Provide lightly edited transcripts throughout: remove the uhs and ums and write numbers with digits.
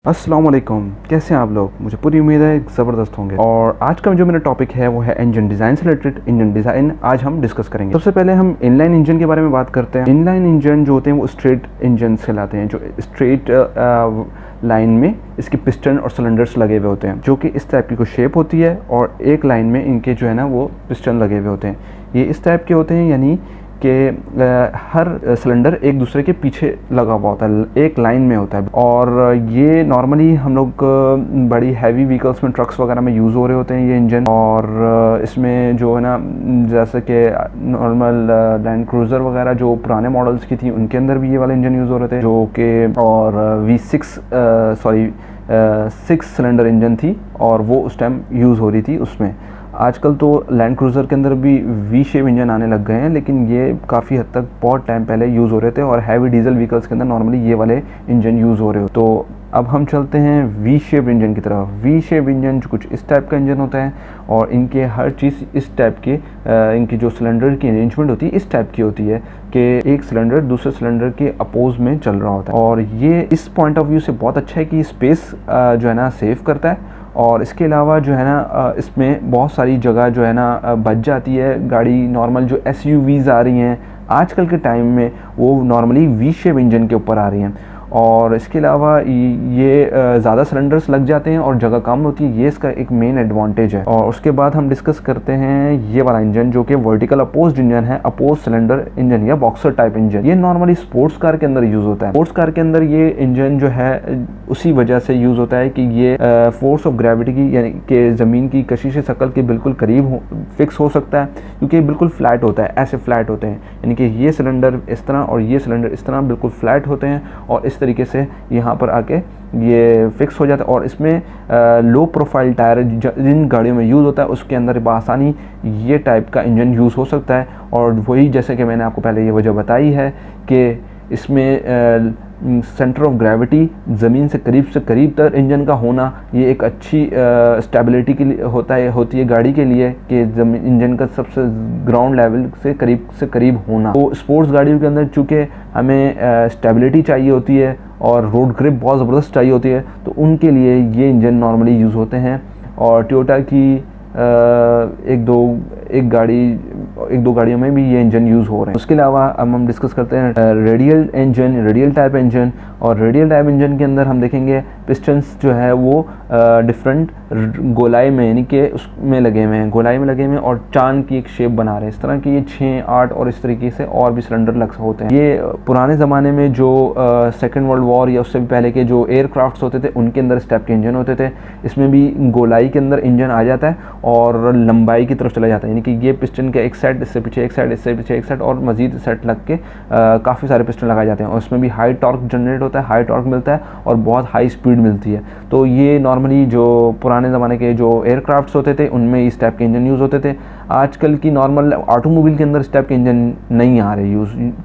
अस्सलाम वालेकुम, कैसे हैं आप लोग। मुझे पूरी उम्मीद है ज़बरदस्त होंगे। और आज का जो मेरा टॉपिक है वो है इंजन डिज़ाइन से रिलेटेड। इंजन डिज़ाइन आज हम डिस्कस करेंगे। सबसे पहले हम इनलाइन इंजन के बारे में बात करते हैं। इनलाइन इंजन जो होते हैं वो स्ट्रेट इंजन कहलाते हैं, जो स्ट्रेट लाइन में इसके पिस्टन और सिलेंडर्स लगे हुए होते हैं, जो कि इस टाइप की कोई शेप होती है और एक लाइन में इनके जो है ना वो पिस्टन लगे हुए होते हैं। ये इस टाइप के होते हैं, यानी कि हर सिलेंडर एक दूसरे के पीछे लगा हुआ होता है, एक लाइन में होता है। और ये नॉर्मली हम लोग बड़ी हैवी व्हीकल्स में, ट्रक्स वगैरह में यूज़ हो रहे होते हैं ये इंजन। और इसमें जो है ना, जैसे कि नॉर्मल लैंड क्रूज़र वगैरह जो पुराने मॉडल्स की थी उनके अंदर भी ये वाले इंजन यूज़ हो रहे थे, जो कि और सिक्स सिलेंडर इंजन थी और वो उस टाइम यूज़ हो रही थी उसमें। आजकल तो लैंड क्रूज़र के अंदर भी वी शेप इंजन आने लग गए हैं, लेकिन ये काफ़ी हद तक बहुत टाइम पहले यूज़ हो रहे थे और हैवी डीजल व्हीकल्स के अंदर नॉर्मली ये वाले इंजन यूज़ हो रहे हो। तो अब हम चलते हैं वी शेप इंजन की तरफ। वी शेप इंजन जो कुछ इस टाइप का इंजन होता है और इनके हर चीज़ इस टाइप के इनकी जो सिलेंडर की अरेंजमेंट होती है इस टाइप की होती है कि एक सिलेंडर दूसरे सिलेंडर के अपोज में चल रहा होता है। और ये इस पॉइंट ऑफ व्यू से बहुत अच्छा है कि स्पेस जो है ना सेव करता है। और इसके अलावा जो है ना इसमें बहुत सारी जगह जो है ना बच जाती है। गाड़ी नॉर्मल जो एसयूवीज़ आ रही हैं आजकल के टाइम में वो नॉर्मली वी शेप इंजन के ऊपर आ रही हैं। और इसके अलावा ये ज़्यादा सिलेंडर्स लग जाते हैं और जगह कम होती है, ये इसका एक मेन एडवांटेज है। और उसके बाद हम डिस्कस करते हैं ये वाला इंजन, जो कि वर्टिकल अपोज्ड इंजन है, अपोज सिलेंडर इंजन या बॉक्सर टाइप इंजन। ये नॉर्मली स्पोर्ट्स कार के अंदर यूज़ होता है। स्पोर्ट्स कार के अंदर ये इंजन जो है उसी वजह से यूज़ होता है कि ये फोर्स ऑफ ग्रेविटी की, यानी कि ज़मीन की कशिश शकल के बिल्कुल करीब फिक्स हो सकता है, क्योंकि बिल्कुल फ्लैट होता है, ऐसे फ्लैट होते हैं, यानी कि ये सिलेंडर इस तरह और ये सिलेंडर इस तरह बिल्कुल फ्लैट होते हैं और इस तरीके से यहाँ पर आके ये फिक्स हो जाता है। और इसमें लो प्रोफाइल टायर जिन गाड़ियों में यूज़ होता है उसके अंदर बआसानी ये टाइप का इंजन यूज़ हो सकता है। और वही जैसे कि मैंने आपको पहले ये वजह बताई है कि इसमें सेंटर ऑफ ग्रेविटी ज़मीन से करीब तर इंजन का होना ये एक अच्छी स्टेबिलिटी के लिए होती है गाड़ी के लिए, कि इंजन का सबसे ग्राउंड लेवल से करीब होना। तो स्पोर्ट्स गाड़ियों के अंदर चूँकि हमें स्टेबिलिटी चाहिए होती है और रोड ग्रिप बहुत ज़बरदस्त चाहिए होती है, तो उनके लिए ये इंजन नॉर्मली यूज़ होते हैं। और टोयोटा की एक दो गाड़ियों में भी ये इंजन यूज़ हो रहे हैं। उसके अलावा अब हम डिस्कस करते हैं रेडियल टाइप इंजन। और रेडियल टाइप इंजन के अंदर हम देखेंगे पिस्टन्स जो है वो डिफरेंट गोलाई में, यानी कि उसमें लगे हुए हैं, गोलाई में लगे हुए हैं और चांद की एक शेप बना रहे हैं। इस तरह की ये 6, 8 और इस तरीके से और भी सिलेंडर लग होते हैं। ये पुराने ज़माने में जो सेकेंड वर्ल्ड वॉर या उससे भी पहले के जो एयरक्राफ्ट्स होते थे उनके अंदर इस टाइप के इंजन होते थे। इसमें भी गोलाई के अंदर इंजन आ जाता है और लंबाई की तरफ चला जाता है, यानी कि ये पिस्टन का एक सेट, इससे पीछे एक सेट, इससे पीछे एक सेट और मज़ीद सेट लग के काफ़ी सारे पिस्टन लगाए जाते हैं। और उसमें भी हाई टॉर्क जनरेट होता है, हाई टॉर्क मिलता है और बहुत हाई स्पीड मिलती है। तो ये नॉर्मली जो पुराने ज़माने के जो एयरक्राफ्ट्स होते थे उनमें इस टाइप के इंजन यूज़ होते थे। आजकल की नॉर्मल ऑटोमोबाइल के अंदर इस टाइप के इंजन नहीं आ रहे,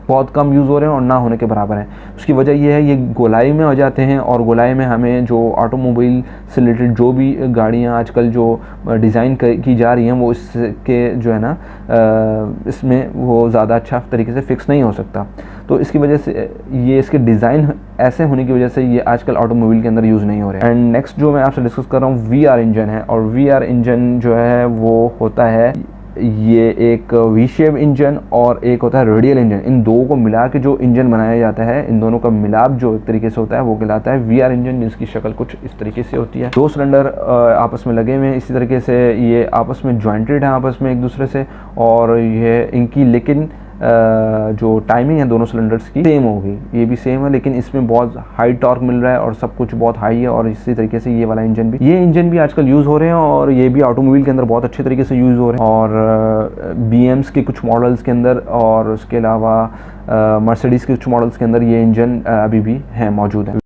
बहुत कम यूज़ हो रहे हैं और ना होने के बराबर हैं। उसकी वजह यह है ये गोलाई में हो जाते हैं और गोलाई में हमें जो ऑटोमोबाइल से रिलेटेड जो भी गाड़ियाँ आजकल जो डिज़ाइन की जा रही हैं वो इसके जो है ना इसमें वो ज़्यादा अच्छा तरीके से फिक्स नहीं हो सकता। तो इसकी वजह से ये इसके डिज़ाइन ऐसे होने की वजह से ये आजकल ऑटोमोबाइल के अंदर यूज़ नहीं हो रहे हैं। एंड नेक्स्ट जो मैं आपसे डिस्कस कर रहा हूँ VR इंजन है। और VR इंजन जो है वो होता है, ये एक वी शेप इंजन और एक होता है रेडियल इंजन। इन दो को मिला के जो इंजन बनाया जाता है, इन दोनों का मिलाप जो एक तरीके से होता है वो कहलाता है VR इंजन, जिसकी शक्ल कुछ इस तरीके से होती है। दो सिलेंडर आपस में लगे हुए हैं, इसी तरीके से ये आपस में ज्वाइंटेड हैं आपस में एक दूसरे से, और ये इनकी लेकिन जो टाइमिंग है दोनों सिलेंडर्स की सेम होगी, ये भी सेम है, लेकिन इसमें बहुत हाई टॉर्क मिल रहा है और सब कुछ बहुत हाई है। और इसी तरीके से ये वाला इंजन भी आजकल यूज़ हो रहे हैं और ये भी ऑटोमोबाइल के अंदर बहुत अच्छे तरीके से यूज़ हो रहे हैं। और BMs के कुछ मॉडल्स के अंदर और उसके अलावा मर्सिडीज़ के कुछ मॉडल्स के अंदर ये इंजन अभी भी हैं, मौजूद है।